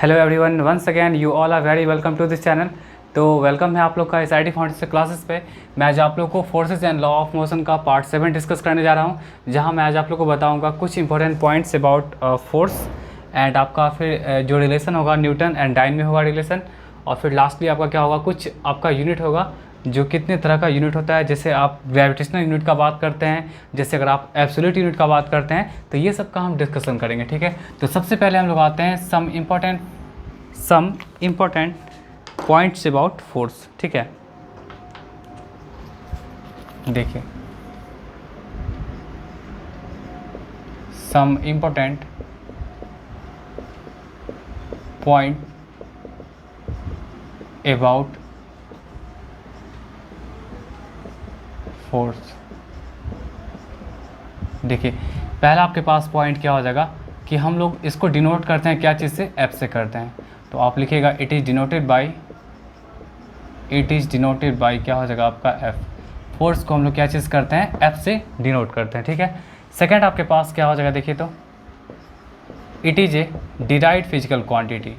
Hello everyone, once again you all are very welcome to this channel. तो welcome है आप लोग का S I T foundation classes पे। मैं आज आप लोग को forces and law of motion का पार्ट 7 डिस्कस करने जा रहा हूँ, जहाँ मैं आज आप लोग को बताऊँगा कुछ important points about force and आपका फिर जो रिलेशन होगा न्यूटन एंड डाइन में होगा रिलेशन, और फिर लास्टली आपका क्या होगा, कुछ आपका यूनिट होगा जो कितने तरह का यूनिट होता है। जैसे आप ग्रेविटेशनल यूनिट का बात करते हैं, जैसे अगर आप एब्सोल्यूट यूनिट का बात करते हैं, तो ये सब का हम डिस्कशन करेंगे। ठीक है, तो सबसे पहले हम लोग आते हैं some important points about force. ठीक है, देखिए some important point about force. देखिए पहला आपके पास पॉइंट क्या हो जाएगा कि हम लोग इसको डिनोट करते हैं क्या चीज़ से, एफ से करते हैं। तो आप लिखिएगा इट इज़ डिनोटेड बाई क्या हो जाएगा आपका एफ। फोर्स को हम लोग क्या चीज़ करते हैं, एफ से डिनोट करते हैं। ठीक है, सेकंड आपके पास क्या हो जाएगा, देखिए तो it is a derived physical quantity.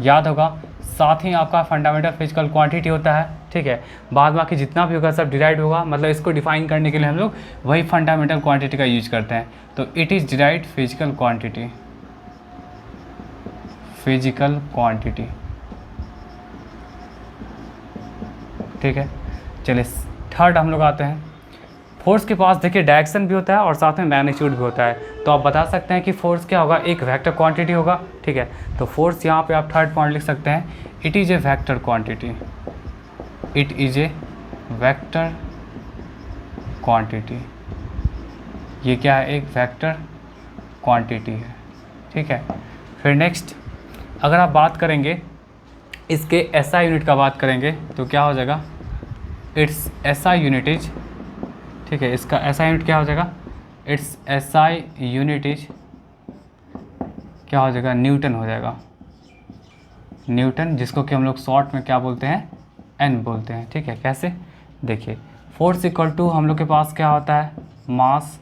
याद होगा, साथ ही आपका फंडामेंटल फिजिकल क्वांटिटी होता है। ठीक है, बाद बाकी जितना भी होगा सब डिराइव्ड होगा, मतलब इसको डिफाइन करने के लिए हम लोग वही फंडामेंटल क्वांटिटी का यूज करते हैं। तो it is derived physical quantity. ठीक है, चलिए थर्ड हम लोग आते हैं। फोर्स के पास देखिए डायरेक्शन भी होता है और साथ में मैग्नीट्यूड भी होता है। तो आप बता सकते हैं कि फोर्स क्या होगा, एक वेक्टर क्वांटिटी होगा। ठीक है, तो फोर्स यहाँ पे आप थर्ड पॉइंट लिख सकते हैं, it is a vector quantity. It is a vector quantity. ये क्या है, एक वेक्टर क्वांटिटी है। ठीक है, फिर नेक्स्ट अगर आप बात करेंगे इसके एसआई यूनिट का बात करेंगे तो क्या हो जाएगा, इट्स एसआई यूनिट इज, ठीक है, इसका एसआई यूनिट क्या हो जाएगा, इट्स एसआई यूनिट इज क्या हो जाएगा, न्यूटन हो जाएगा। न्यूटन, जिसको कि हम लोग शॉर्ट में क्या बोलते हैं, एन बोलते हैं। ठीक है, कैसे, देखिए फोर्स इक्वल टू हम लोग के पास क्या होता है, मास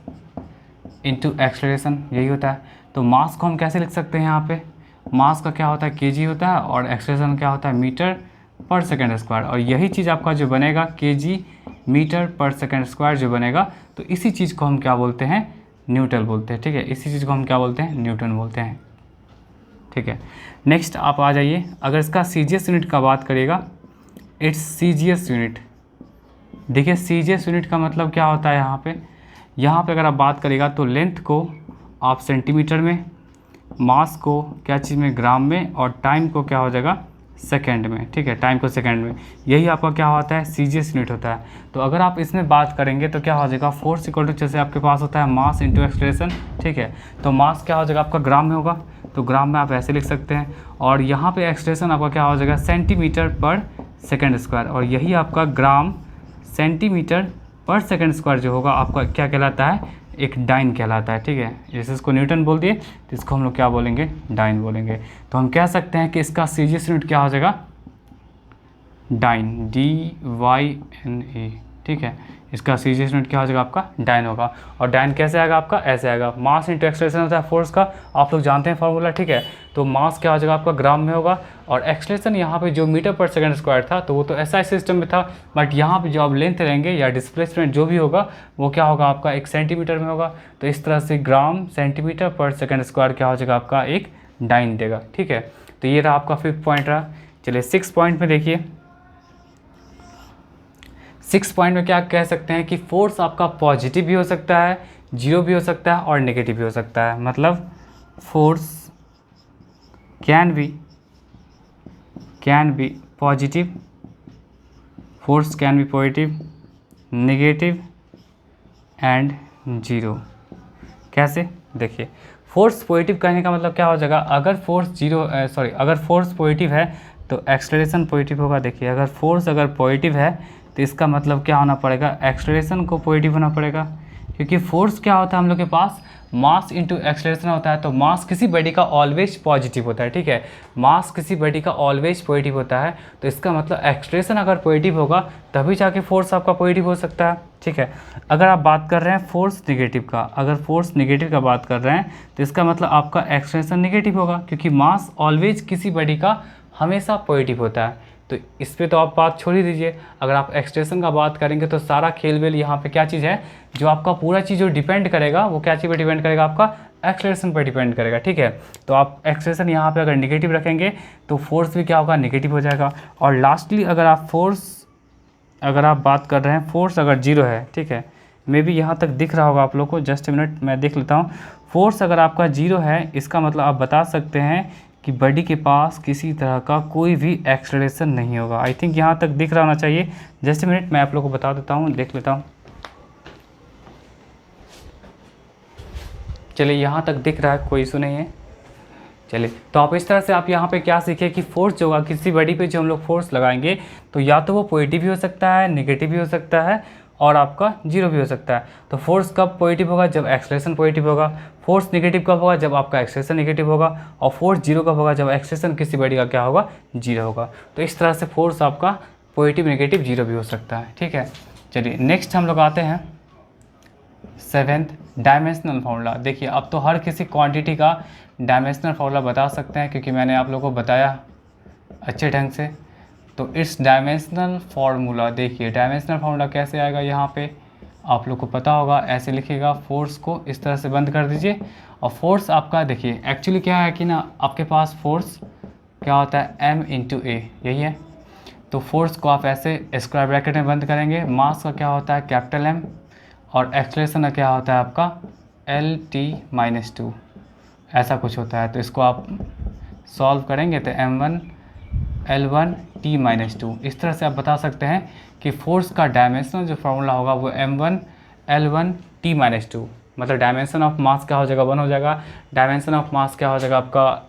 इनटू एक्सेलरेशन, यही होता है। तो मास को हम कैसे लिख सकते हैं, यहाँ पे मास का क्या होता है, केजी होता है, और एक्सेलरेशन क्या होता है, मीटर पर सेकेंड स्क्वायर। और यही चीज़ आपका जो बनेगा KG metre per second square जो बनेगा, तो इसी चीज़ को हम क्या बोलते हैं, न्यूटन बोलते हैं। ठीक है, इसी चीज़ को हम क्या बोलते हैं, न्यूटन बोलते हैं। ठीक है, नेक्स्ट आप आ जाइए, अगर इसका सीजीएस यूनिट का बात करिएगा, इट्स सीजीएस यूनिट। देखिए सीजीएस यूनिट का मतलब क्या होता है, यहाँ पे अगर आप बात करिएगा तो लेंथ को आप सेंटीमीटर में, मास को क्या चीज़ में, ग्राम में, और टाइम को क्या हो जाएगा, सेकंड में। ठीक है, टाइम को सेकंड में, यही आपका क्या होता है, सीजीएस यूनिट होता है। तो अगर आप इसमें बात करेंगे तो क्या हो जाएगा, फोर्स इक्वल टू जैसे आपके पास होता है मास इंटू एक्सेलरेशन। ठीक है, तो मास क्या हो जाएगा आपका, ग्राम में होगा, तो ग्राम में आप ऐसे लिख सकते हैं। और यहाँ पे एक्सेलरेशन आपका क्या हो जाएगा, सेंटीमीटर पर सेकेंड स्क्वायर, और यही आपका gram centimetre per second square जो होगा आपका क्या कहलाता है, एक डाइन कहलाता है। ठीक है, जैसे इसको न्यूटन बोल दिए तो इसको हम लोग क्या बोलेंगे, डाइन बोलेंगे। तो हम कह सकते हैं कि इसका सीजीएस यूनिट क्या हो जाएगा, डाइन, DYNE। ठीक है, इसका सीजीएस यूनिट क्या हो जाएगा आपका, डाइन होगा। और डाइन कैसे आएगा आपका, ऐसे आएगा, मास इंटू एक्सेलरेशन होता है फोर्स का, आप लोग जानते हैं फार्मूला। ठीक है, तो मास क्या हो जाएगा आपका, ग्राम में होगा, और एक्सेलरेशन यहाँ पे जो मीटर पर सेकंड स्क्वायर था तो वो तो एसआई सिस्टम में था, बट यहाँ पे जो आप लेंथ रहेंगे या डिस्प्लेसमेंट जो भी होगा वो क्या होगा आपका, एक सेंटीमीटर में होगा। तो इस तरह से ग्राम सेंटीमीटर पर सेकंड स्क्वायर क्या हो जाएगा आपका, एक डाइन देगा। ठीक है, तो ये रहा आपका 5th पॉइंट रहा। चलिए 6th पॉइंट में देखिए, 6th पॉइंट में क्या कह सकते हैं कि फोर्स आपका पॉजिटिव भी हो सकता है, जीरो भी हो सकता है, और नेगेटिव भी हो सकता है। मतलब force can be positive, force can be positive, negative and zero. कैसे, देखिए फोर्स पॉजिटिव कहने का मतलब क्या हो जाएगा, अगर फोर्स अगर फोर्स पॉजिटिव है तो एक्सेलरेशन पॉजिटिव होगा। देखिए अगर फोर्स पॉजिटिव है तो इसका मतलब क्या होना पड़ेगा, एक्सेलरेशन को पॉजिटिव होना पड़ेगा, क्योंकि फोर्स क्या होता है हम लोग के पास, मास इंटू एक्सेलरेशन होता है, तो मास किसी बॉडी का ऑलवेज पॉजिटिव होता है, ठीक है, मास किसी बॉडी का ऑलवेज पॉजिटिव होता है। तो इसका मतलब एक्सेलरेशन अगर पॉजिटिव होगा तभी जाके फोर्स आपका पॉजिटिव हो सकता है, ठीक है। अगर आप बात कर रहे हैं फोर्स नेगेटिव का, अगर फोर्स नेगेटिव का बात कर रहे हैं तो इसका मतलब आपका एक्सेलरेशन नेगेटिव होगा, क्योंकि मास ऑलवेज किसी बॉडी का हमेशा पॉजिटिव होता है। तो इस पे तो आप बात छोड़ ही दीजिए। अगर आप एक्सटेंशन का बात करेंगे तो सारा खेल वेल यहाँ पे क्या चीज़ है, जो आपका पूरा चीज़ जो डिपेंड करेगा वो क्या चीज़ पे डिपेंड करेगा, आपका एक्सेलरेशन पर डिपेंड करेगा, ठीक है। तो आप एक्सेलरेशन यहाँ पे अगर निगेटिव रखेंगे तो फोर्स भी क्या होगा, निगेटिव हो जाएगा। और लास्टली अगर आप बात कर रहे हैं फोर्स अगर जीरो है, ठीक है, मे बी यहाँ तक दिख रहा होगा आप लोग को, जस्ट मिनट मैं देख लेता हूँ। फोर्स अगर आपका जीरो है इसका मतलब आप बता सकते हैं कि बॉडी के पास किसी तरह का कोई भी एक्सेलरेशन नहीं होगा। आई थिंक यहाँ तक दिख रहा होना चाहिए, जस्ट मिनट मैं आप लोग को बता देता हूँ, देख लेता हूँ। चलिए यहाँ तक दिख रहा है, कोई इशू नहीं है। चलिए तो आप इस तरह से आप यहाँ पे क्या सीखे कि फोर्स जो होगा किसी बॉडी पे जो हम लोग फोर्स लगाएंगे तो या तो वो पॉजिटिव भी हो सकता है, नेगेटिव भी हो सकता है और आपका जीरो भी हो सकता है। तो फोर्स कब पॉजिटिव होगा, जब एक्सेलरेशन पॉजिटिव होगा। फोर्स नेगेटिव कब होगा, जब आपका एक्सेलरेशन नेगेटिव होगा। और फोर्स जीरो कब होगा, जब एक्सेलरेशन किसी बॉडी का क्या होगा, जीरो होगा। तो इस तरह से फोर्स आपका पॉजिटिव, नेगेटिव, जीरो भी हो सकता है, ठीक है। चलिए नेक्स्ट हम लोग आते हैं 7th डायमेंशनल फार्मूला। देखिए अब तो हर किसी क्वांटिटी का डायमेंशनल फार्मूला बता सकते हैं, क्योंकि मैंने आप लोगों को बताया अच्छे ढंग से। तो इस डायमेंशनल फार्मूला, देखिए डायमेंशनल फार्मूला कैसे आएगा, यहाँ पे आप लोग को पता होगा, ऐसे लिखिएगा, फोर्स को इस तरह से बंद कर दीजिए। और फोर्स आपका देखिए एक्चुअली क्या है कि ना, आपके पास फोर्स क्या होता है, m इंटू ए, यही है। तो फोर्स को आप ऐसे स्क्वायर ब्रैकेट में बंद करेंगे। मास का क्या होता है, कैपिटल M, और एक्सेलरेशन का क्या होता है आपका LT-2, ऐसा कुछ होता है। तो इसको आप सॉल्व करेंगे तो m1 L1 T-2, इस तरह से आप बता सकते हैं कि फोर्स का डायमेंशनल जो फार्मूला होगा वो m1 L1 T-2, मतलब डायमेंशन ऑफ मास क्या हो जाएगा, 1 हो जाएगा। डायमेंशन ऑफ मास क्या हो जाएगा आपका,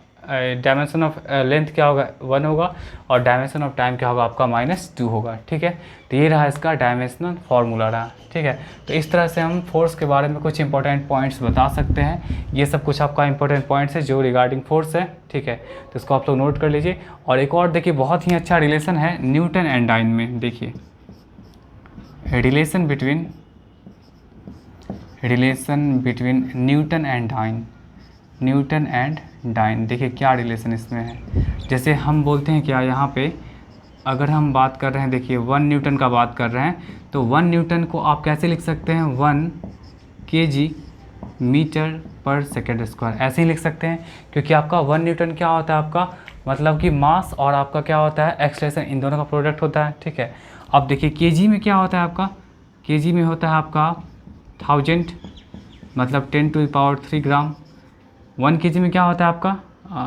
डायमेंशन ऑफ लेंथ क्या होगा, 1 होगा। और डायमेंशन ऑफ टाइम क्या होगा आपका, -2 होगा, ठीक है। तो ये रहा इसका डायमेंशनल फार्मूला रहा, ठीक है। तो इस तरह से हम फोर्स के बारे में कुछ इंपॉर्टेंट पॉइंट्स बता सकते हैं। ये सब कुछ आपका इंपॉर्टेंट पॉइंट्स है जो रिगार्डिंग फोर्स है, ठीक है। तो इसको आप लोग नोट कर लीजिए। और एक और देखिए बहुत ही अच्छा रिलेशन है न्यूटन एंड डाइन में। देखिए relation between Newton and dyne, देखिए क्या रिलेशन इसमें है। जैसे हम बोलते हैं क्या, यहाँ पे अगर हम बात कर रहे हैं, देखिए 1 न्यूटन का बात कर रहे हैं, तो 1 न्यूटन को आप कैसे लिख सकते हैं, 1 kg metre per second square, ऐसे ही लिख सकते हैं। क्योंकि आपका 1 न्यूटन क्या होता है, आपका मतलब कि मास और आपका क्या होता है, एक्सेलरेशन, इन दोनों का प्रोडक्ट होता है, ठीक है। अब देखिए kg में क्या होता है आपका, kg में होता है आपका 1000, मतलब 10⁻³ ग्राम। 1 kg में क्या होता है आपका,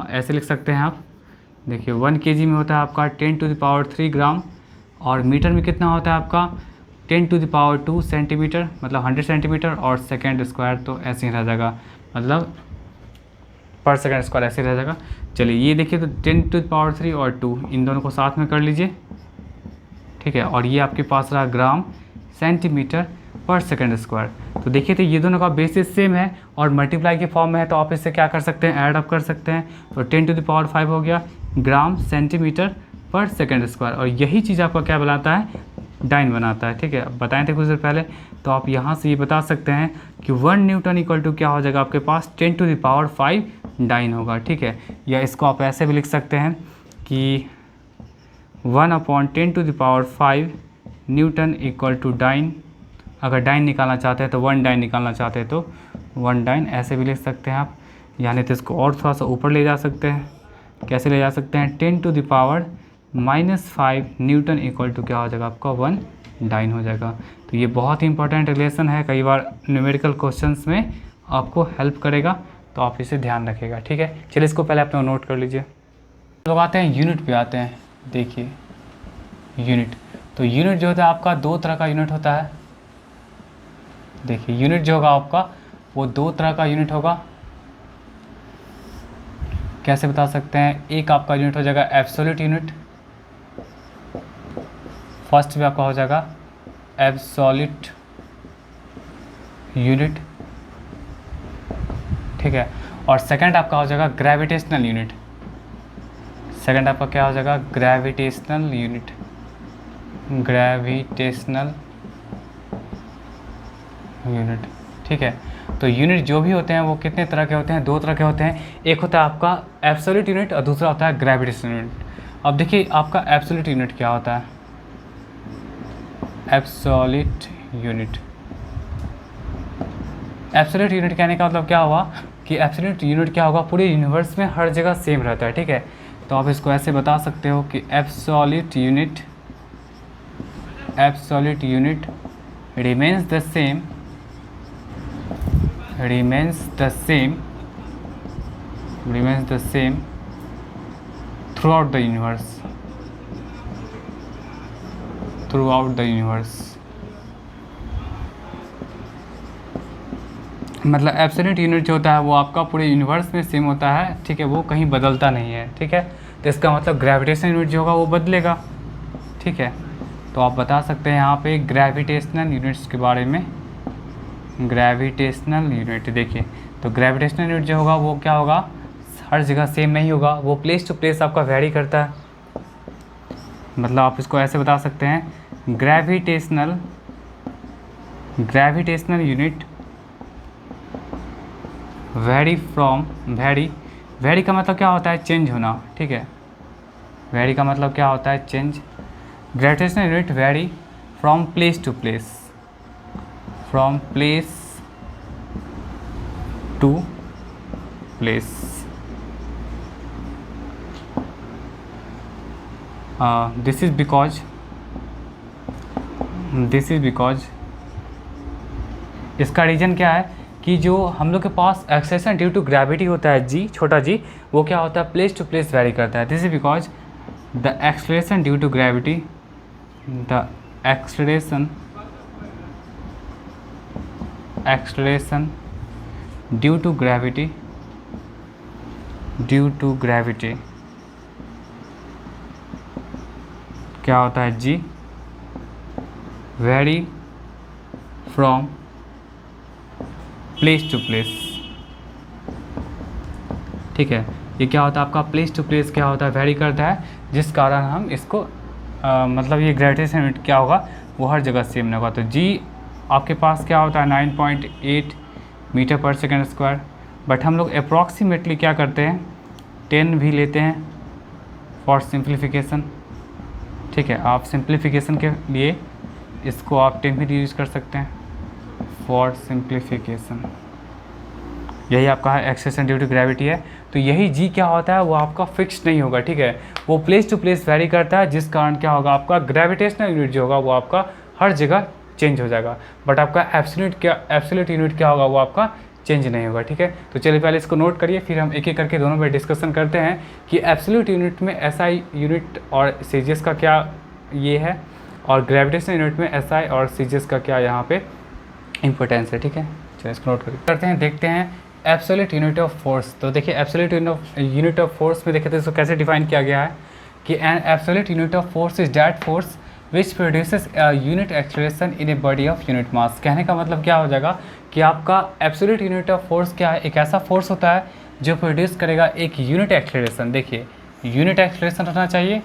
ऐसे लिख सकते हैं आप, देखिए 1 kg में होता है आपका 10⁻³ ग्राम। और मीटर में कितना होता है आपका 10⁻² सेंटीमीटर, मतलब 100 सेंटीमीटर। और सेकेंड स्क्वायर तो ऐसे ही रह जाएगा, मतलब पर सेकेंड स्क्वायर ऐसे ही रह जाएगा। चलिए ये देखिए तो 10⁻³ और 2 इन दोनों को साथ में कर लीजिए, ठीक है। और ये आपके पास रहा gram centimetre per second square. तो देखिए तो ये दोनों का बेसिस सेम है और मल्टीप्लाई के फॉर्म में है, तो आप इससे क्या कर सकते हैं, ऐड अप कर सकते हैं। तो 10⁵ हो गया gram centimetre per second square. और यही चीज़ आपका क्या बनाता है, डाइन बनाता है, ठीक है। अब बताए थे कुछ देर पहले, तो आप यहाँ से ये बता सकते हैं कि 1 न्यूटन इक्वल टू क्या हो जाएगा आपके पास 10⁵ डाइन होगा, ठीक है। या इसको आप ऐसे भी लिख सकते हैं कि 1/10⁵ न्यूटन इक्वल टू डाइन। अगर डाइन निकालना चाहते हैं तो 1 डाइन निकालना चाहते हैं तो 1 डाइन, ऐसे भी लिख सकते हैं आप। यानी तो इसको और थोड़ा सा ऊपर ले जा सकते हैं, कैसे ले जा सकते हैं, 10⁻⁻5 न्यूटन इक्वल टू क्या हो जाएगा आपका 1 डाइन हो जाएगा। तो ये बहुत ही इंपॉर्टेंट रिलेशन है, कई बार न्यूमेरिकल क्वेश्चंस में आपको हेल्प करेगा, तो आप इसे ध्यान रखिएगा, ठीक है। चलिए इसको पहले अपने नोट कर लीजिए। लोग आते हैं यूनिट पे आते हैं। देखिए यूनिट, तो यूनिट जो होता है आपका 2 तरह का यूनिट होता है। देखिए यूनिट जो होगा आपका वो 2 तरह का यूनिट होगा। कैसे बता सकते हैं, एक आपका यूनिट हो जाएगा एब्सोल्यूट यूनिट, फर्स्ट भी आपका हो जाएगा एब्सोल्यूट यूनिट। ठीक है। और सेकंड आपका हो जाएगा ग्रेविटेशनल यूनिट। सेकंड आपका क्या हो जाएगा? Gravitational unit. ग्रेविटेशनल यूनिट, ठीक है। तो यूनिट जो भी होते हैं वो कितने तरह के होते हैं? दो तरह के होते हैं। एक होता है आपका एब्सोल्यूट यूनिट और दूसरा होता है ग्रेविटेशनल यूनिट। अब देखिए आपका एब्सोल्यूट यूनिट क्या होता है? एब्सोल्यूट यूनिट, एब्सोल्यूट यूनिट कहने का मतलब क्या हुआ कि एब्सोल्यूट यूनिट क्या होगा? पूरे यूनिवर्स में हर जगह सेम रहता है, ठीक है। तो आप इसको ऐसे बता सकते हो कि absolute unit remains the same throughout the universe, मतलब एब्सोल्यूट यूनिट जो होता है वो आपका पूरे यूनिवर्स में सेम होता है, ठीक है, वो कहीं बदलता नहीं है, ठीक है। तो इसका मतलब ग्रेविटेशनल यूनिट जो होगा वो बदलेगा, ठीक है। तो आप बता सकते हैं यहाँ पे ग्रेविटेशनल यूनिट्स के बारे में। ग्रेविटेशनल यूनिट देखिए, तो ग्रेविटेशनल यूनिट जो होगा वो क्या होगा? हर जगह सेम नहीं होगा, वो प्लेस टू प्लेस आपका वेरी करता है। मतलब आप इसको ऐसे बता सकते हैं ग्रेविटेशनल यूनिट वेरी का मतलब क्या होता है? चेंज होना, ठीक है। वेरी का मतलब क्या होता है? Change. Gravitational unit vary from place to place, this is because इसका रीज़न क्या है कि जो हम लोग के पास एक्सेलेरेशन ड्यू टू ग्रेविटी होता है जी, छोटा जी, वो क्या होता है? प्लेस टू प्लेस वेरी करता है। This is because the acceleration due to gravity क्या होता है जी? Vary from place to place, ठीक है। ये क्या होता है आपका? प्लेस टू प्लेस क्या होता है? वेरी करता है, जिस कारण हम इसको मतलब ये ग्रेविटेशन यूनिट क्या होगा? वो हर जगह सेम नहीं होगा। तो जी आपके पास क्या होता है? 9.8 metre per second square, but हम लोग अप्रॉक्सीमेटली क्या करते हैं? 10 भी लेते हैं फॉर सिंप्लीफिकेशन, ठीक है। आप सिंप्लीफिकेशन के लिए इसको आप 10 भी यूज़ कर सकते हैं फॉर सिंप्लीफिकेशन। यही आपका एक्सेलेरेशन ड्यू टू ग्रेविटी है। तो यही जी क्या होता है? वो आपका फिक्स नहीं होगा, ठीक है। वो प्लेस टू प्लेस वेरी करता है, जिस कारण क्या होगा? आपका ग्रेविटेशनल यूनिट जो होगा वो आपका हर जगह चेंज हो जाएगा, बट आपका एब्सोल्यूट यूनिट क्या होगा? वो आपका चेंज नहीं होगा, ठीक है। तो चलिए पहले इसको नोट करिए, फिर हम एक एक करके दोनों में डिस्कशन करते हैं कि एब्सोल्यूट यूनिट में एसआई यूनिट और सीजीएस का क्या ये है, और ग्रेविटेशनल यूनिट में एसआई और सीजीएस का क्या यहाँ पे इंपॉर्टेंस है, ठीक है। चलिए इसको नोट करते हैं, देखते हैं एब्सोल्यूट यूनिट ऑफ फोर्स। तो देखिए एब्सोल्यूट यूनिट ऑफ फोर्स में देखिए तो इसको कैसे डिफाइन किया गया है कि an absolute unit of force is that force which produces a unit acceleration in a body of unit mass. कहने का मतलब क्या हो जाएगा कि आपका एब्सोल्यूट यूनिट ऑफ फोर्स क्या है? एक ऐसा फोर्स होता है जो प्रोड्यूस करेगा एक यूनिट एक्सेलरेशन। देखिए यूनिट एक्सेलरेशन रहना चाहिए,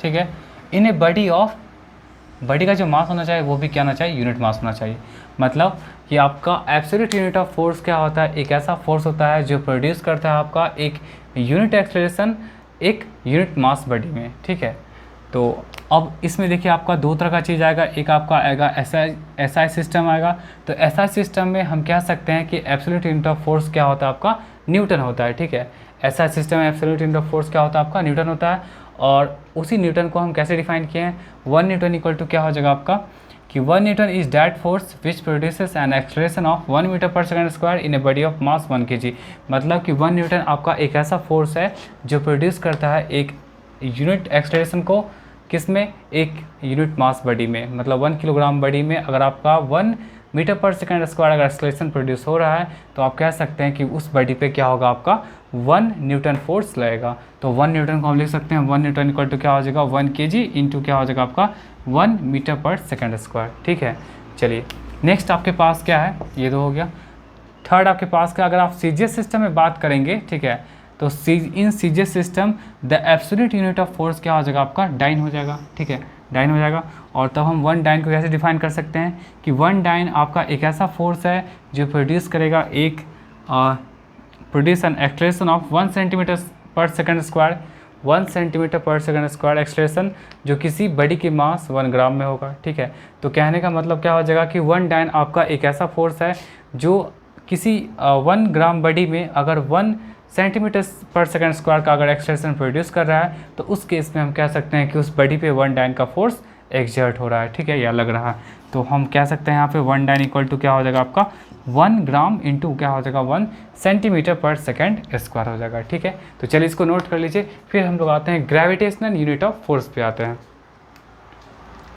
ठीक है, इन ए बॉडी का जो मास होना चाहिए वो भी क्या होना चाहिए? यूनिट मास होना चाहिए। मतलब कि आपका एब्सोल्यूट यूनिट ऑफ फोर्स क्या होता है? एक ऐसा फोर्स होता है जो प्रोड्यूस करता है आपका एक यूनिट एक्सेलरेशन एक यूनिट मास बॉडी में, ठीक है। तो अब इसमें देखिए आपका दो तरह का चीज़ आएगा, एक आपका आएगा एसआई सिस्टम आएगा। तो एसआई सिस्टम में हम कह सकते हैं कि एब्सोल्यूट यूनिट ऑफ फोर्स क्या होता है? आपका न्यूटन होता है, ठीक है। एसआई सिस्टम में एब्सोल्यूट यूनिट ऑफ फोर्स क्या होता है? आपका न्यूटन होता है। और उसी न्यूटन को हम कैसे डिफाइन किए हैं? 1 न्यूटन इक्वल टू क्या हो जाएगा आपका कि 1 newton is that force which produces an acceleration of 1 metre per second square in a body of mass 1 kg। मतलब कि 1 न्यूटन आपका एक ऐसा फोर्स है जो प्रोड्यूस करता है एक यूनिट एक्सेलरेशन को, किस में? एक यूनिट मास बॉडी में। मतलब 1 किलोग्राम बॉडी में अगर आपका 1 मीटर पर सेकंड स्क्वायर अगर एक्सेलरेशन प्रोड्यूस हो रहा है तो आप कह सकते हैं कि उस बॉडी पे क्या होगा? आपका 1 न्यूटन फोर्स लगेगा। तो 1 न्यूटन को हम लिख सकते हैं 1 न्यूटन इक्वल टू क्या हो जाएगा? 1 kg इंटू क्या हो जाएगा आपका 1 मीटर पर सेकंड स्क्वायर, ठीक है। चलिए नेक्स्ट आपके पास क्या है? ये तो हो गया। थर्ड आपके पास का अगर आप सीजीएस सिस्टम में बात करेंगे, ठीक है, तो in CGS system the absolute unit of force क्या हो जाएगा आपका, डाइन हो जाएगा, ठीक है, डाइन हो जाएगा। और तब हम वन डाइन को कैसे डिफाइन कर सकते हैं कि वन डाइन आपका एक ऐसा फोर्स है जो प्रोड्यूस करेगा produce an acceleration of 1 centimetre पर सेकंड स्क्वायर, 1 सेंटीमीटर पर सेकंड स्क्वायर एक्सलेरेशन, जो किसी बॉडी की मास 1 ग्राम में होगा, ठीक है। तो कहने का मतलब क्या हो जाएगा कि वन डाइन आपका एक ऐसा फोर्स है जो किसी 1 ग्राम बॉडी में अगर 1 सेंटीमीटर पर सेकंड स्क्वायर का अगर एक्सलेरेशन प्रोड्यूस कर रहा है, तो उस केस में हम कह सकते हैं कि उस बॉडी पे वन डाइन का फोर्स एक्सर्ट हो रहा है, ठीक है, या लग रहा है। तो हम कह सकते हैं यहाँ पे वन डाइन इक्वल टू क्या हो जाएगा आपका 1 ग्राम इंटू क्या हो जाएगा 1 सेंटीमीटर पर सेकंड स्क्वायर हो जाएगा, ठीक है। तो चलिए इसको नोट कर लीजिए। फिर हम लोग आते हैं ग्रेविटेशनल यूनिट ऑफ फोर्स पे आते हैं।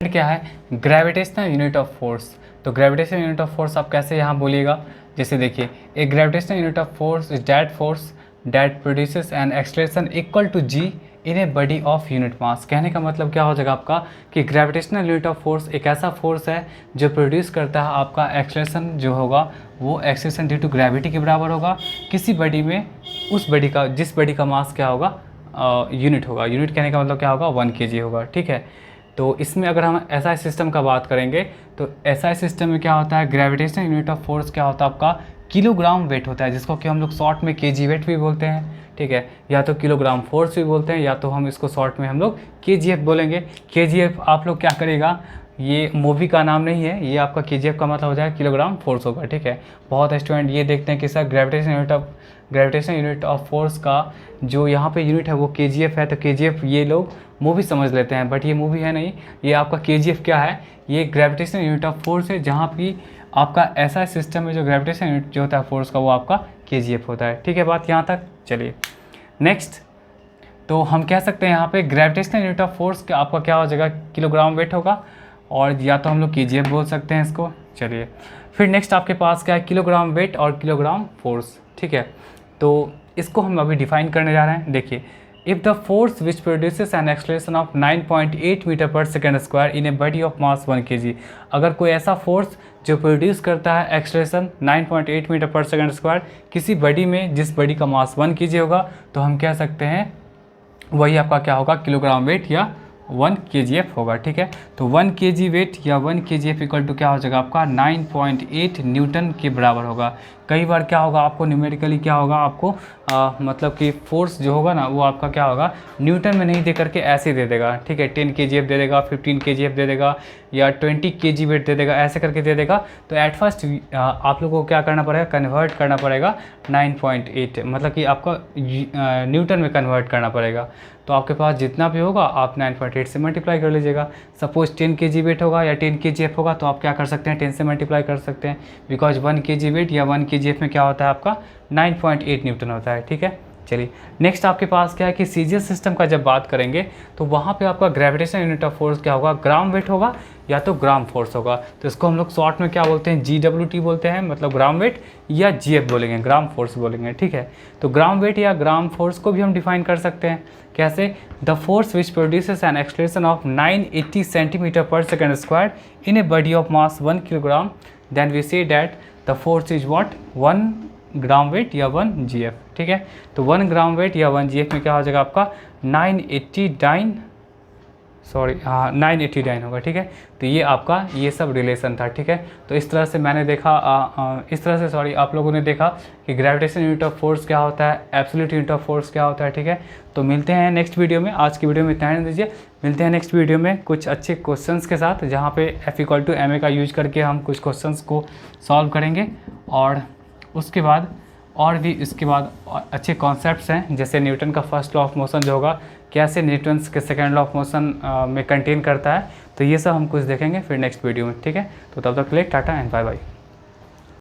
क्या है ग्रेविटेशनल यूनिट ऑफ फोर्स? तो ग्रेविटेशनल यूनिट ऑफ फोर्स आप कैसे यहाँ बोलिएगा, जैसे देखिए a gravitational unit of force is that force that produces an acceleration equal to g in a body of unit mass. कहने का मतलब क्या हो जाएगा आपका कि ग्रेविटेशनल यूनिट ऑफ फोर्स एक ऐसा फोर्स है जो प्रोड्यूस करता है आपका एक्सलेरेशन जो होगा वो एक्सलेरेशन ड्यू टू ग्रेविटी के बराबर होगा किसी बॉडी में, उस बॉडी का जिस बॉडी का मास क्या होगा यूनिट होगा। यूनिट कहने का मतलब क्या होगा 1 kg होगा, ठीक है। तो इसमें अगर हम एसआई सिस्टम का बात करेंगे तो एसआई सिस्टम में क्या होता है ग्रेविटेशनल यूनिट ऑफ फोर्स क्या होता है आपका किलोग्राम वेट होता है, जिसको कि हम लोग शॉर्ट में केजी वेट भी बोलते हैं, ठीक है, या तो किलोग्राम फोर्स भी बोलते हैं, या तो हम इसको शॉर्ट में हम लोग केजीएफ बोलेंगे। केजीएफ आप लोग क्या करेगा, ये मूवी का नाम नहीं है, ये आपका केजीएफ का मतलब हो जाएगा किलोग्राम फोर्स होगा, ठीक है। बहुत स्टूडेंट ये देखते हैं कि sir gravitation unit of force का जो यहाँ पे यूनिट है वो केजीएफ है, तो केजीएफ ये लोग मूवी समझ लेते हैं, बट ये मूवी है नहीं, ये आपका केजीएफ क्या है, ये ग्रेविटेशन यूनिट ऑफ फोर्स है, जहाँ भी आपका ऐसा सिस्टम में जो ग्रेविटेशन यूनिट जो होता है फोर्स का वो आपका केजीएफ होता है, ठीक है। बात यहाँ तक। चलिए नेक्स्ट, तो हम कह सकते हैं यहाँ पे ग्रेविटेशनल यूनिट ऑफ फोर्स का आपका क्या हो जाएगा किलोग्राम वेट होगा, और या तो हम लोग केजीएफ बोल सकते हैं इसको। चलिए फिर नेक्स्ट आपके पास क्या है किलोग्राम वेट और किलोग्राम फोर्स, ठीक है। तो इसको हम अभी डिफाइन करने जा रहे हैं। देखिए if the force which produces an acceleration of 9.8 metre per second square in a body of mass 1 kg, अगर कोई ऐसा फोर्स जो प्रोड्यूस करता है acceleration 9.8 metre per second square किसी बॉडी में जिस बॉडी का मास 1 kg होगा, तो हम कह सकते हैं वही आपका क्या होगा किलोग्राम वेट या 1 kgf होगा, ठीक है। तो 1 kg वेट या 1 kgf इक्वल टू क्या हो जाएगा आपका 9.8 न्यूटन के बराबर होगा। कई बार क्या होगा आपको न्यूमेरिकली क्या होगा आपको मतलब कि फोर्स जो होगा ना वो आपका क्या होगा न्यूटन में नहीं दे करके ऐसे दे देगा, ठीक है। 10 kgf दे देगा, 15 kgf दे देगा, या 20 kg वेट दे देगा, ऐसे करके दे देगा। तो एट फर्स्ट आप लोगों को क्या करना पड़ेगा कन्वर्ट करना पड़ेगा 9.8 मतलब कि आपका न्यूटन में कन्वर्ट करना पड़ेगा। तो आपके पास जितना भी होगा आप 9.8 से मल्टीप्लाई कर लीजिएगा। सपोज 10 kg वेट होगा या 10 kgf होगा, तो आप क्या कर सकते हैं 10 से मल्टीप्लाई कर सकते हैं, बिकॉज 1 kg वेट या 1 kgf में क्या होता है आपका 9.8 न्यूटन होता है, ठीक है। चलिए नेक्स्ट आपके पास क्या है कि सीजीएस सिस्टम का जब बात करेंगे तो वहाँ पे आपका ग्रेविटेशन यूनिट ऑफ फोर्स क्या होगा ग्राम वेट होगा या तो ग्राम फोर्स होगा। तो इसको हम लोग शॉर्ट में क्या बोलते हैं GWT बोलते हैं, मतलब ग्राम वेट, या GF बोलेंगे ग्राम फोर्स बोलेंगे, ठीक है। तो ग्राम वेट या ग्राम फोर्स को भी हम डिफाइन कर सकते हैं कैसे, the force which produces an acceleration of 980 centimetre per second square in a body of mass 1 kilogram, then we say that the force is what 1 gram weight या 1 GF, ठीक है। तो 1 ग्राम वेट या 1 GF में क्या हो जाएगा आपका 989 होगा, ठीक है। तो ये आपका ये सब रिलेशन था, ठीक है। तो इस तरह से मैंने देखा आप लोगों ने देखा कि ग्रेविटेशन यूनिट ऑफ फोर्स क्या होता है, एब्सोल्यूट यूनिट ऑफ फोर्स क्या होता है, ठीक है। तो मिलते हैं नेक्स्ट वीडियो में। आज की वीडियो में इतना ही दीजिए, मिलते हैं नेक्स्ट वीडियो में कुछ अच्छे क्वेश्चंस के साथ, जहाँ पे F=ma का यूज करके हम कुछ क्वेश्चंस को सॉल्व करेंगे, और उसके बाद और भी इसके बाद अच्छे कॉन्सेप्ट्स हैं, जैसे न्यूटन का फर्स्ट लॉ ऑफ मोशन जो होगा कैसे न्यूटन के सेकंड लॉ ऑफ मोशन में कंटेन करता है। तो ये सब हम कुछ देखेंगे फिर नेक्स्ट वीडियो में, ठीक है। तो तब तक के लिए टाटा एंड बाय बाय।